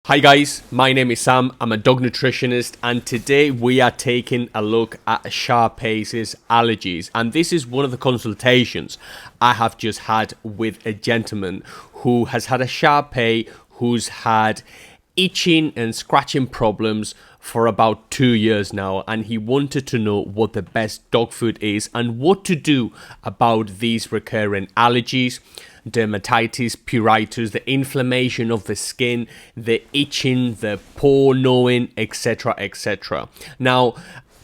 Hi guys, my name is Sam, I'm a dog nutritionist, and today we are taking a look at Shar Peis' allergies. And this is one of the consultations I have just had with a gentleman who has had a Shar Pei who's had itching and scratching problems for about 2 years now, and he wanted to know what the best dog food is and what to do about these recurring allergies, dermatitis, pruritus, the inflammation of the skin, the itching, the paw gnawing, etc, etc. Now,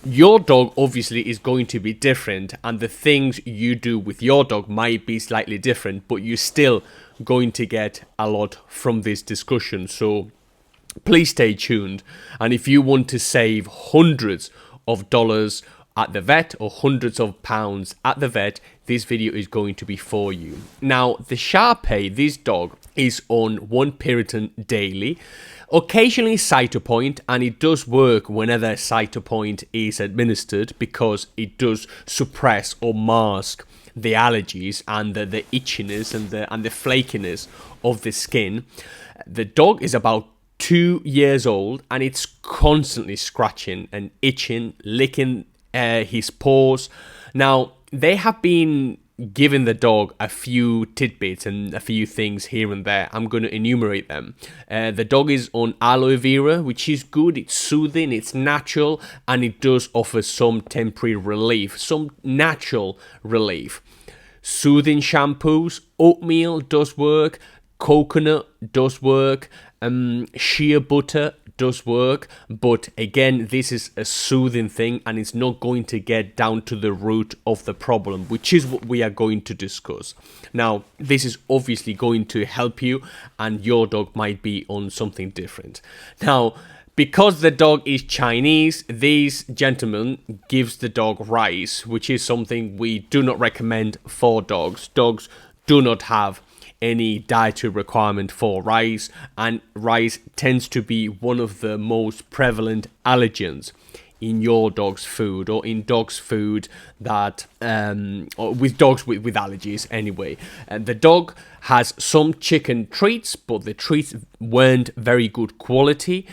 your dog obviously is going to be different, and the things you do with your dog might be slightly different, but you're still going to get a lot from this discussion. So please stay tuned. And if you want to save hundreds of dollars at the vet or hundreds of pounds at the vet, this video is going to be for you. Now, the Shar Pei, this dog, is on 1 Piriton daily, occasionally Cytopoint, and it does work whenever Cytopoint is administered because it does suppress or mask the allergies and the itchiness and the flakiness of the skin. The dog is about 2 years old, and it's constantly scratching and itching, licking his paws. Now, they have been giving the dog a few tidbits and a few things here and there. I'm going to enumerate them. The dog is on aloe vera, which is good. It's soothing, it's natural, and it does offer some temporary relief, some natural relief. Soothing shampoos, oatmeal does work, coconut does work, shea butter does work, but again, this is a soothing thing and it's not going to get down to the root of the problem, which is what we are going to discuss. Now, this is obviously going to help you, and your dog might be on something different. Now, because the dog is Chinese, this gentleman gives the dog rice, which is something we do not recommend for dogs. Dogs do not have any dietary requirement for rice, and rice tends to be one of the most prevalent allergens in your dog's food, or in dog's food that or with dogs with allergies anyway. And the dog has some chicken treats, but the treats weren't very good quality.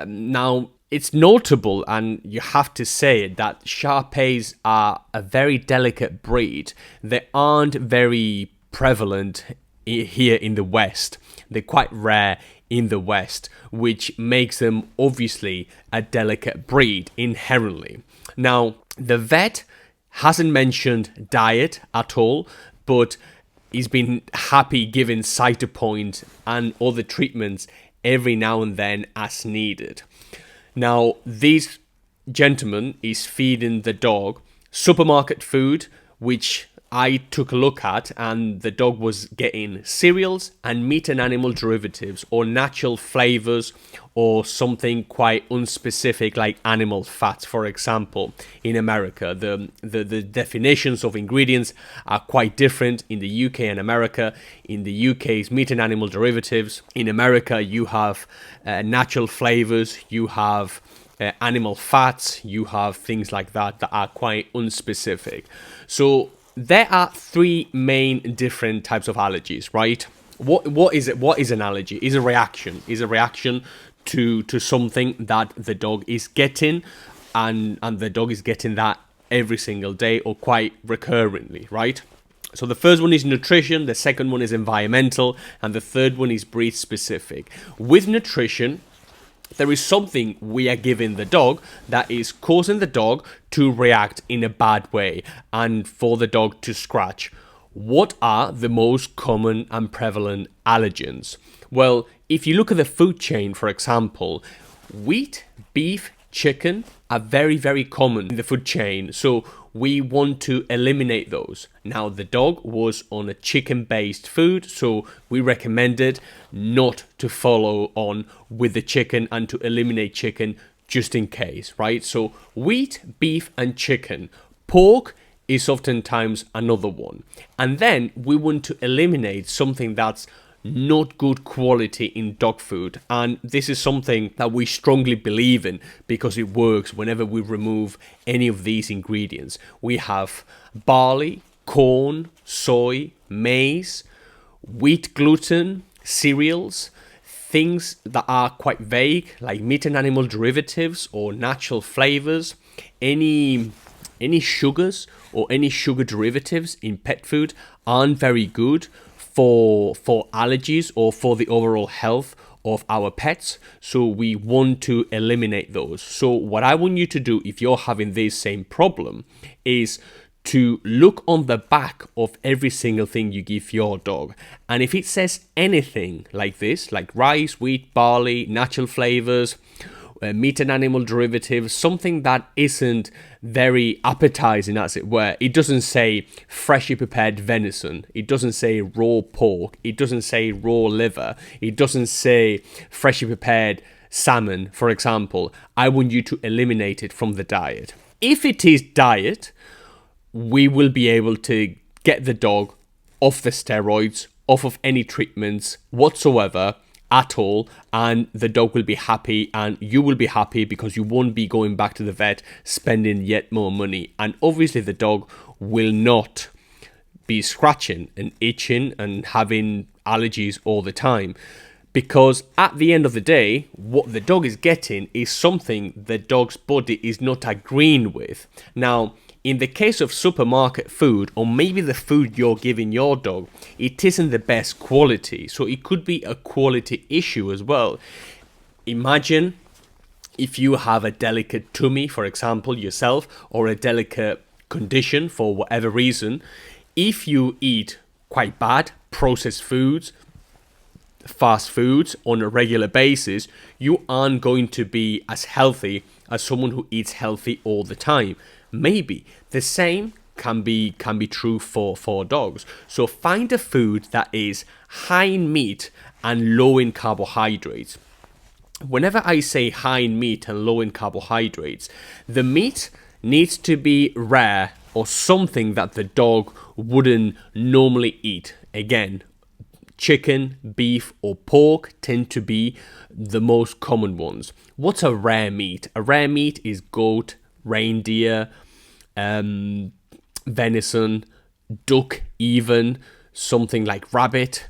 Now, it's notable, and you have to say it, that Shar Peis are a very delicate breed. They aren't very prevalent here in the West. They're quite rare in the West, which makes them obviously a delicate breed inherently. Now, the vet hasn't mentioned diet at all, but he's been happy giving Cytopoint and other treatments every now and then as needed. Now, this gentleman is feeding the dog supermarket food, which I took a look at, and the dog was getting cereals and meat and animal derivatives, or natural flavors, or something quite unspecific like animal fats, for example. In America, the definitions of ingredients are quite different in the UK and America. In the UK, it's meat and animal derivatives. In America, you have natural flavors, you have animal fats, you have things like that are quite unspecific. So there are 3 main different types of allergies, right? What is it? What is an allergy? Is a reaction. Is a reaction to something that the dog is getting, and the dog is getting that every single day or quite recurrently, right? So the first one is nutrition, the second one is environmental, and the third one is breed specific. With nutrition, there is something we are giving the dog that is causing the dog to react in a bad way and for the dog to scratch. What are the most common and prevalent allergens? Well, if you look at the food chain, for example, wheat, beef, chicken are very, very common in the food chain. So we want to eliminate those. Now, the dog was on a chicken-based food, so we recommended not to follow on with the chicken and to eliminate chicken just in case, right? So wheat, beef, and chicken. Pork is oftentimes another one. And then we want to eliminate something that's not good quality in dog food, and this is something that we strongly believe in because it works whenever we remove any of these ingredients. We have barley, corn, soy, maize, wheat gluten, cereals, things that are quite vague, like meat and animal derivatives or natural flavors, any sugars or any sugar derivatives in pet food aren't very good for allergies or for the overall health of our pets. So we want to eliminate those. So what I want you to do if you're having this same problem is to look on the back of every single thing you give your dog. And if it says anything like this, like rice, wheat, barley, natural flavors, meat and animal derivatives, something that isn't very appetizing, as it were. It doesn't say freshly prepared venison. It doesn't say raw pork. It doesn't say raw liver. It doesn't say freshly prepared salmon, for example. I want you to eliminate it from the diet. If it is diet, we will be able to get the dog off the steroids, off of any treatments whatsoever at all, and the dog will be happy and you will be happy because you won't be going back to the vet spending yet more money. And obviously the dog will not be scratching and itching and having allergies all the time, because at the end of the day what the dog is getting is something the dog's body is not agreeing with. Now, in the case of supermarket food, or maybe the food you're giving your dog, it isn't the best quality. So it could be a quality issue as well. Imagine if you have a delicate tummy, for example, yourself, or a delicate condition for whatever reason. If you eat quite bad processed foods, fast foods on a regular basis, you aren't going to be as healthy as someone who eats healthy all the time. Maybe the same can be true for dogs. So find a food that is high in meat and low in carbohydrates. Whenever I say high in meat and low in carbohydrates, the meat needs to be rare or something that the dog wouldn't normally eat. Again, chicken, beef, or pork tend to be the most common ones. What's a rare meat? A rare meat is goat, reindeer, venison, duck, even something like rabbit,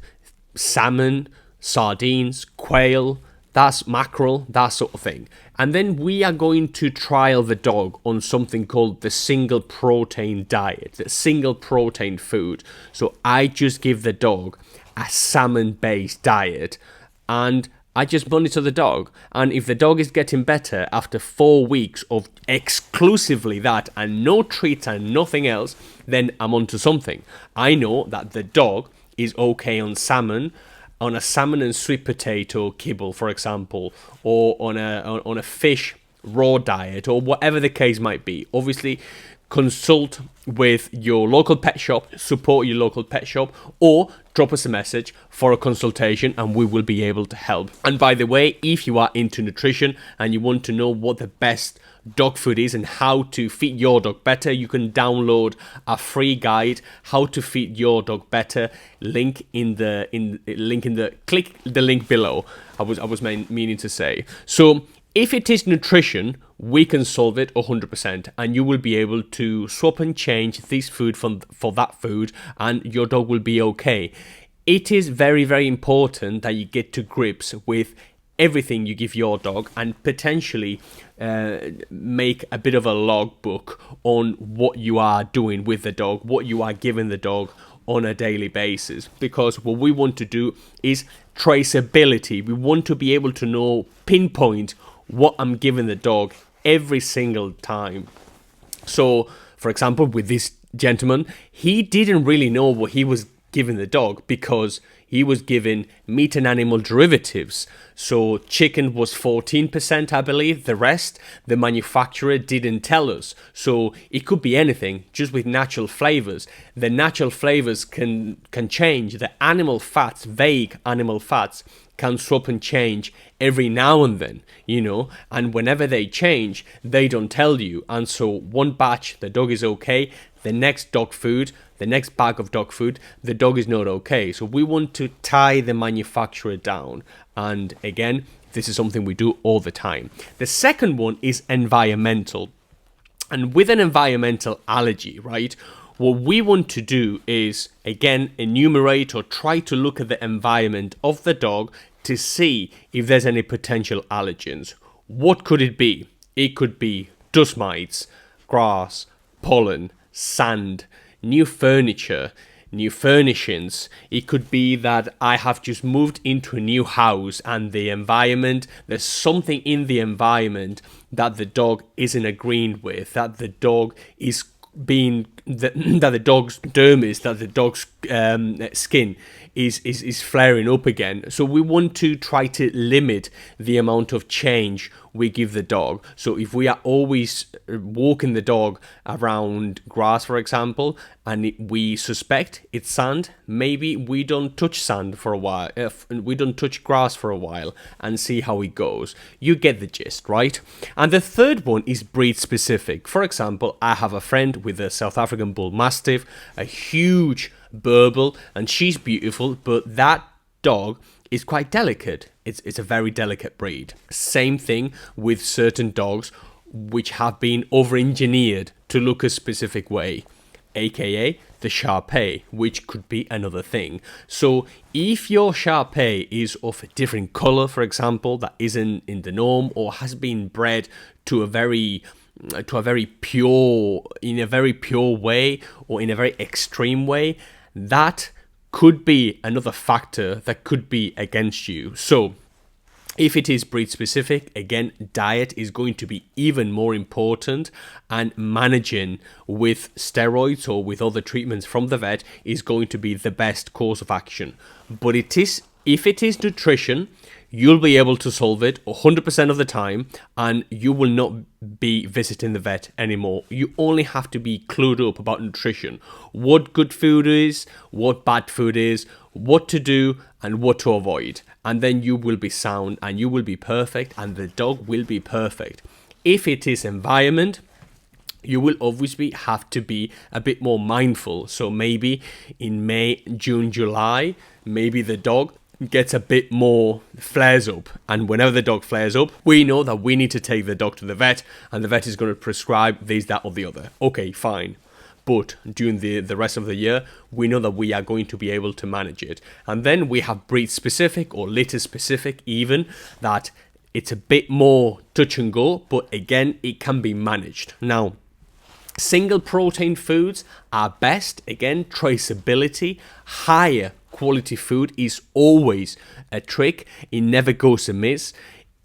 salmon, sardines, quail, that's mackerel, that sort of thing. And then we are going to trial the dog on something called the single protein diet, the single protein food. So I just give the dog a salmon-based diet and I just monitor the dog. And if the dog is getting better after 4 weeks of exclusively that and no treats and nothing else, then I'm onto something. I know that the dog is okay on salmon, on a salmon and sweet potato kibble, for example, or on a fish raw diet, or whatever the case might be. Obviously, consult with your local pet shop, support your local pet shop, or drop us a message for a consultation and we will be able to help. And by the way, if you are into nutrition and you want to know what the best dog food is and how to feed your dog better, you can download a free guide, How to Feed Your Dog Better. Click the link below. I was meaning to say. So if it is nutrition, we can solve it 100%, and you will be able to swap and change this food for that food, and your dog will be okay. It is very, very important that you get to grips with everything you give your dog and potentially make a bit of a logbook on what you are doing with the dog, what you are giving the dog on a daily basis, because what we want to do is traceability. We want to be able to know, pinpoint what I'm giving the dog every single time. So, for example, with this gentleman, he didn't really know what he was giving the dog because he was given meat and animal derivatives. So chicken was 14%, I believe. The rest, the manufacturer didn't tell us. So it could be anything, just with natural flavors. The natural flavors can change. The animal fats, vague animal fats, can swap and change every now and then, and whenever they change, they don't tell you. And so one batch, the dog is okay. The next bag of dog food, the dog is not okay. So we want to tie the manufacturer down. And again, this is something we do all the time. The second one is environmental. And with an environmental allergy, right, what we want to do is, again, enumerate or try to look at the environment of the dog, to see if there's any potential allergens. What could it be? It could be dust mites, grass, pollen, sand, new furniture, new furnishings. It could be that I have just moved into a new house and the environment, there's something in the environment that the dog isn't agreeing with, that the dog is being that the dog's dermis, that the dog's skin is flaring up again. So we want to try to limit the amount of change we give the dog. So if we are always walking the dog around grass, for example, and we suspect it's sand, maybe we don't touch sand for a while, we don't touch grass for a while and see how it goes. You get the gist, right? And the third one is breed specific. For example, I have a friend with a South African Bull Mastiff, a huge burble, and she's beautiful, but that dog is quite delicate. It's a very delicate breed. Same thing with certain dogs which have been over-engineered to look a specific way, aka the Shar Pei, which could be another thing. So if your Shar Pei is of a different color, for example, that isn't in the norm, or has been bred to a very pure way, or in a very extreme way, that could be another factor that could be against you. So if it is breed specific, again, diet is going to be even more important, and managing with steroids or with other treatments from the vet is going to be the best course of action. But if it is nutrition, you'll be able to solve it 100% of the time, and you will not be visiting the vet anymore. You only have to be clued up about nutrition, what good food is, what bad food is, what to do and what to avoid, and then you will be sound and you will be perfect, and the dog will be perfect. If it is environment, you will obviously have to be a bit more mindful. So maybe in May, June, July, maybe the dog gets a bit more, flares up, and whenever the dog flares up, we know that we need to take the dog to the vet, and the vet is going to prescribe this, that or the other. Okay, fine. But during the rest of the year, we know that we are going to be able to manage it. And then we have breed specific or litter specific, even that it's a bit more touch and go, but again, it can be managed. Now, single protein foods are best. Again, traceability, higher quality food is always a trick. It never goes amiss.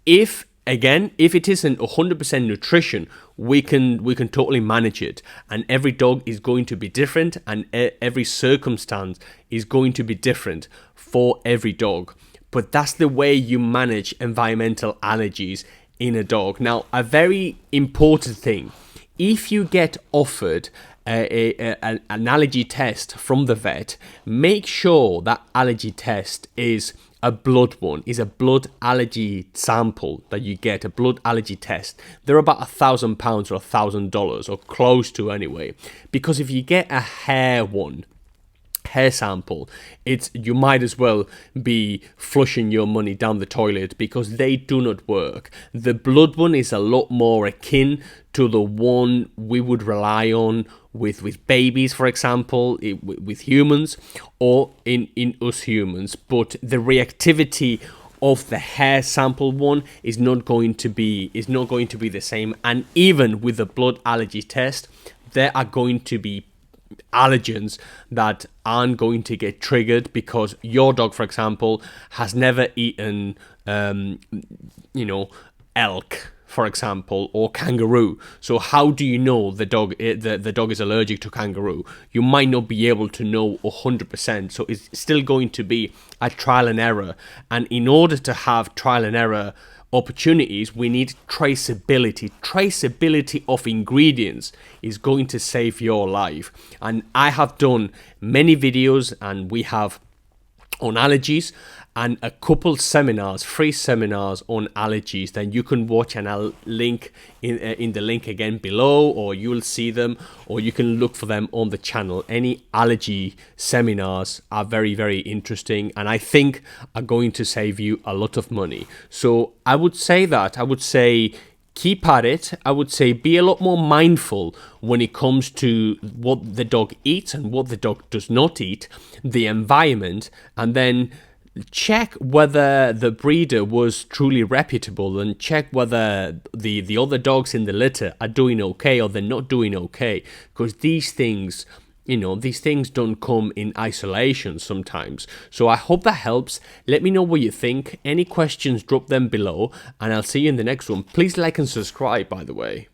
If it isn't 100% nutrition, we can totally manage it. And every dog is going to be different, and every circumstance is going to be different for every dog. But that's the way you manage environmental allergies in a dog. Now, a very important thing, if you get offered an allergy test from the vet, make sure that allergy test is a blood one, is a blood allergy sample that you get, a blood allergy test. They're about £1,000 or $1,000 or close to anyway. Because if you get a hair sample, you might as well be flushing your money down the toilet, because they do not work. The blood one is a lot more akin to the one we would rely on with babies, for example, with humans, or in us humans. But the reactivity of the hair sample one is not going to be the same. And even with the blood allergy test, there are going to be allergens that aren't going to get triggered because your dog, for example, has never eaten elk, for example, or kangaroo. So how do you know the dog is allergic to kangaroo? You might not be able to know 100%. So it's still going to be a trial and error. And in order to have trial and error opportunities, we need traceability. Traceability of ingredients is going to save your life. And I have done many videos, and we have on allergies, and a couple seminars, free seminars on allergies that you can watch, and I'll link in the link again below, or you'll see them, or you can look for them on the channel. Any allergy seminars are very, very interesting, and I think are going to save you a lot of money. So I would say keep at it. I would say be a lot more mindful when it comes to what the dog eats and what the dog does not eat, the environment, and then check whether the breeder was truly reputable, and check whether the other dogs in the litter are doing okay or they're not doing okay, because these things, these things don't come in isolation sometimes. So I hope that helps. Let me know what you think. Any questions, drop them below, and I'll see you in the next one. Please like and subscribe, by the way.